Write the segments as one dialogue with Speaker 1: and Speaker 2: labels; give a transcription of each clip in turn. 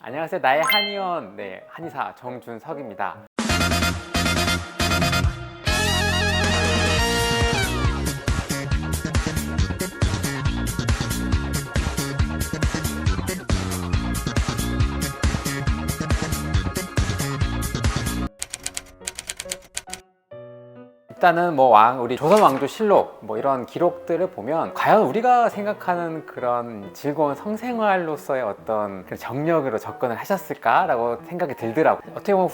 Speaker 1: 안녕하세요. 나의 한의원 한의사 정준석입니다. 일단은 우리 조선 왕조 실록 이런 기록들을 보면 과연 우리가 생각하는 그런 즐거운 성생활로서의 어떤 그런 정력으로 접근을 하셨을까라고 생각이 들더라고요. 어떻게 보면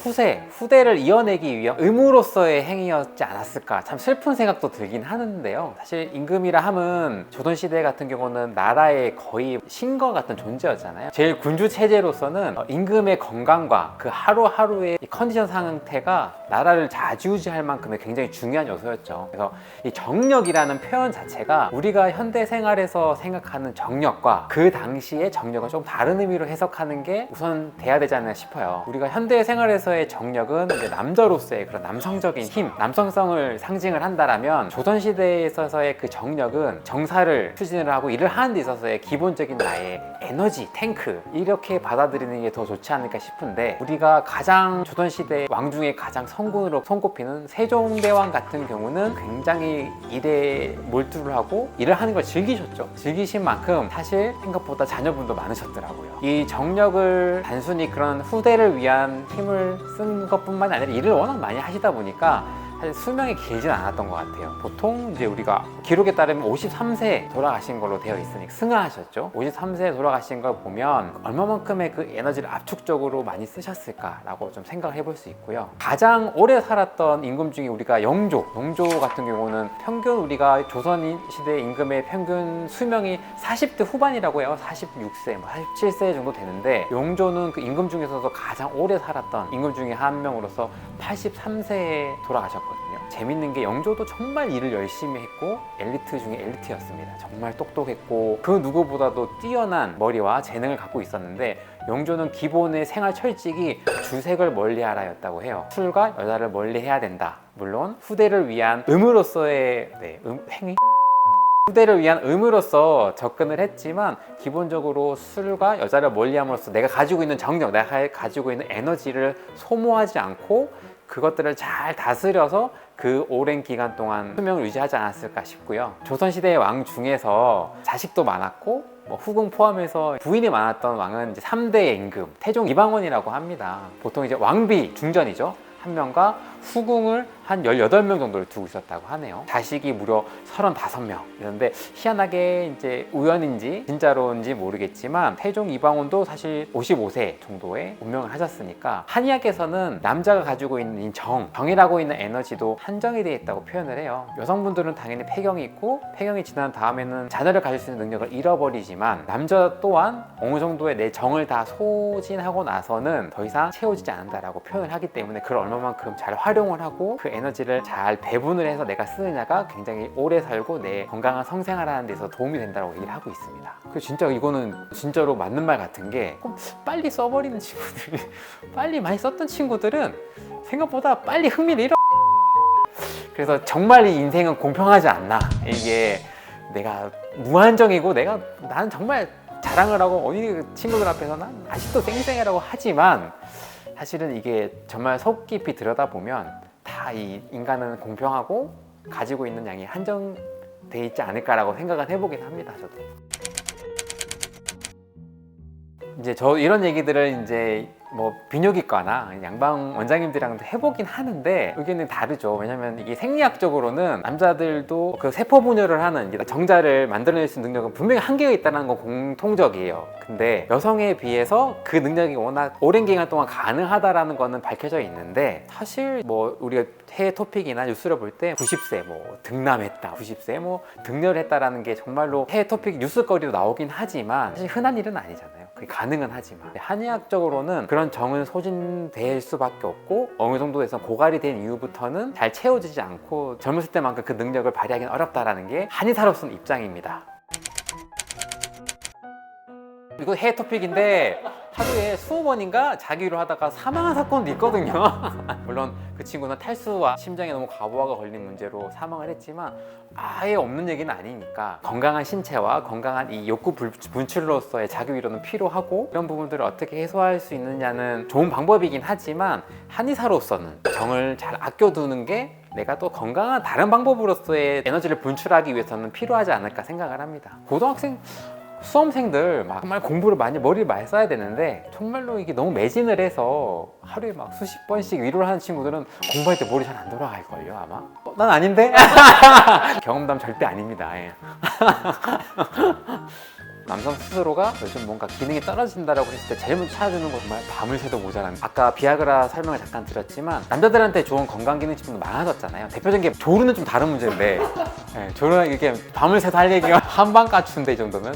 Speaker 1: 후대를 이어내기 위한 의무로서의 행위였지 않았을까, 참 슬픈 생각도 들긴 하는데요. 사실 임금이라 함은 조선시대 같은 경우는 나라의 거의 신과 같은 존재였잖아요. 제일 군주 체제로서는 임금의 건강과 그 하루하루의 컨디션 상태가 나라를 좌지우지할 만큼의 굉장히 중요한 요소였죠. 그래서 이 정력이라는 표현 자체가 우리가 현대 생활에서 생각하는 정력과 그 당시의 정력은 좀 다른 의미로 해석하는 게 우선 돼야 되지 않나 싶어요. 우리가 현대 생활에서의 정력은 이제 남자로서의 그런 남성적인 힘, 남성성을 상징을 한다라면 조선시대에 있어서의 그 정력은 정사를 추진을 하고 일을 하는 데 있어서의 기본적인 나의 에너지, 탱크, 이렇게 받아들이는 게 더 좋지 않을까 싶은데, 우리가 가장 조선시대 왕 중에 가장 성군으로 손꼽히는 세종대왕 같은 경우는 굉장히 일에 몰두를 하고 일을 하는 걸 즐기셨죠. 즐기신 만큼 사실 생각보다 자녀분도 많으셨더라고요. 이 정력을 단순히 그런 후대를 위한 힘을 쓴 것뿐만 아니라 일을 워낙 많이 하시다 보니까 사실 수명이 길진 않았던 것 같아요. 보통 이제 우리가 기록에 따르면 53세 돌아가신 걸로 되어 있으니 승하하셨죠. 53세에 돌아가신 걸 보면 얼마만큼의 그 에너지를 압축적으로 많이 쓰셨을까라고 좀 생각을 해볼 수 있고요. 가장 오래 살았던 임금 중에 우리가 영조 같은 경우는 평균 우리가 조선시대 임금의 평균 수명이 40대 후반이라고 해요. 46세, 47세 정도 되는데, 영조는 그 임금 중에서도 가장 오래 살았던 임금 중에 한 명으로서 83세에 돌아가셨거든요. 재밌는 게 영조도 정말 일을 열심히 했고 엘리트 중에 엘리트였습니다. 정말 똑똑했고 그 누구보다도 뛰어난 머리와 재능을 갖고 있었는데, 영조는 기본의 생활 철칙이 주색을 멀리하라였다고 해요. 술과 여자를 멀리해야 된다. 물론 후대를 위한 의무로서의 행위? 후대를 위한 의무로서 접근을 했지만, 기본적으로 술과 여자를 멀리함으로써 내가 가지고 있는 정력, 내가 가지고 있는 에너지를 소모하지 않고 그것들을 잘 다스려서 그 오랜 기간 동안 수명을 유지하지 않았을까 싶고요. 조선시대의 왕 중에서 자식도 많았고 후궁 포함해서 부인이 많았던 왕은 이제 3대의 임금 태종 이방원이라고 합니다. 보통 이제 왕비 중전이죠. 한 명과 후궁을 한 18명 정도를 두고 있었다고 하네요. 자식이 무려 35명. 그런데 희한하게 이제 우연인지 진짜로인지 모르겠지만 태종 이방원도 사실 55세 정도의 운명을 하셨으니까, 한의학에서는 남자가 가지고 있는 정이라고 있는 에너지도 한정이 되어 있다고 표현을 해요. 여성분들은 당연히 폐경이 있고 폐경이 지난 다음에는 자녀를 가질 수 있는 능력을 잃어버리지만, 남자 또한 어느 정도의 내 정을 다 소진하고 나서는 더 이상 채워지지 않는다라고 표현을 하기 때문에, 그걸 얼마만큼 잘 활용을 하고 그 에너지를 잘 배분을 해서 내가 쓰느냐가 굉장히 오래 살고 내 건강한 성생활하는 데서 도움이 된다고 얘기를 하고 있습니다. 그리고 진짜 이거는 진짜로 맞는 말 같은 게, 빨리 써버리는 친구들 빨리 많이 썼던 친구들은 생각보다 빨리 흥미를 잃어. 그래서 정말 이 인생은 공평하지 않나, 이게 내가 무한정이고 나는 정말 자랑을 하고 어린이 친구들 앞에서 난 아직도 쌩쌩이라고 하지만, 사실은 이게 정말 속 깊이 들여다보면 다 이 인간은 공평하고 가지고 있는 양이 한정돼 있지 않을까라고 생각을 해보긴 합니다. 저도 이제 이런 얘기들을 이제 비뇨기과나 양방 원장님들이랑도 해보긴 하는데 의견이 다르죠. 왜냐면 이게 생리학적으로는 남자들도 그 세포 분열을 하는 정자를 만들어낼 수 있는 능력은 분명히 한계가 있다는 건 공통적이에요. 근데 여성에 비해서 그 능력이 워낙 오랜 기간 동안 가능하다라는 거는 밝혀져 있는데, 사실 우리가 해외 토픽이나 뉴스를 볼 때 90세 등남했다, 90세 등려를 했다라는 게 정말로 해외 토픽 뉴스거리로 나오긴 하지만 사실 흔한 일은 아니잖아요. 그게 가능은 하지만 한의학적으로는 그런 정은 소진될 수밖에 없고, 어느 정도에서 고갈이 된 이후부터는 잘 채워지지 않고 젊었을 때만큼 그 능력을 발휘하기는 어렵다라는 게 한의사로서는 입장입니다. 이거 해외 토픽인데 하루에 20번인가 자기로 하다가 사망한 사건도 있거든요. 물론 그 친구는 탈수와 심장에 너무 과부하가 걸린 문제로 사망을 했지만 아예 없는 얘기는 아니니까 건강한 신체와 건강한 이 욕구 분출로서의 자기 위로는 필요하고 이런 부분들을 어떻게 해소할 수 있느냐는 좋은 방법이긴 하지만 한의사로서는 정을 잘 아껴두는 게 내가 또 건강한 다른 방법으로서의 에너지를 분출하기 위해서는 필요하지 않을까 생각을 합니다. 고등학생 수험생들 막 정말 공부를 많이 머리를 많이 써야 되는데 정말로 이게 너무 매진을 해서 하루에 막 수십 번씩 위로를 하는 친구들은 공부할 때 머리 잘 안 돌아갈걸요 아마? 난 아닌데? 경험담 절대 아닙니다. 예. 남성 스스로가 요즘 뭔가 기능이 떨어진다라고 했을 때 제일 먼저 찾아주는 건 정말 밤을 새도 모자랍니다. 아까 비아그라 설명을 잠깐 드렸지만 남자들한테 좋은 건강기능식품도 많아졌잖아요. 대표적인 게 조루는 좀 다른 문제인데 조루는 이렇게 밤을 새도 할 얘기가 한방 까춘데 이 정도면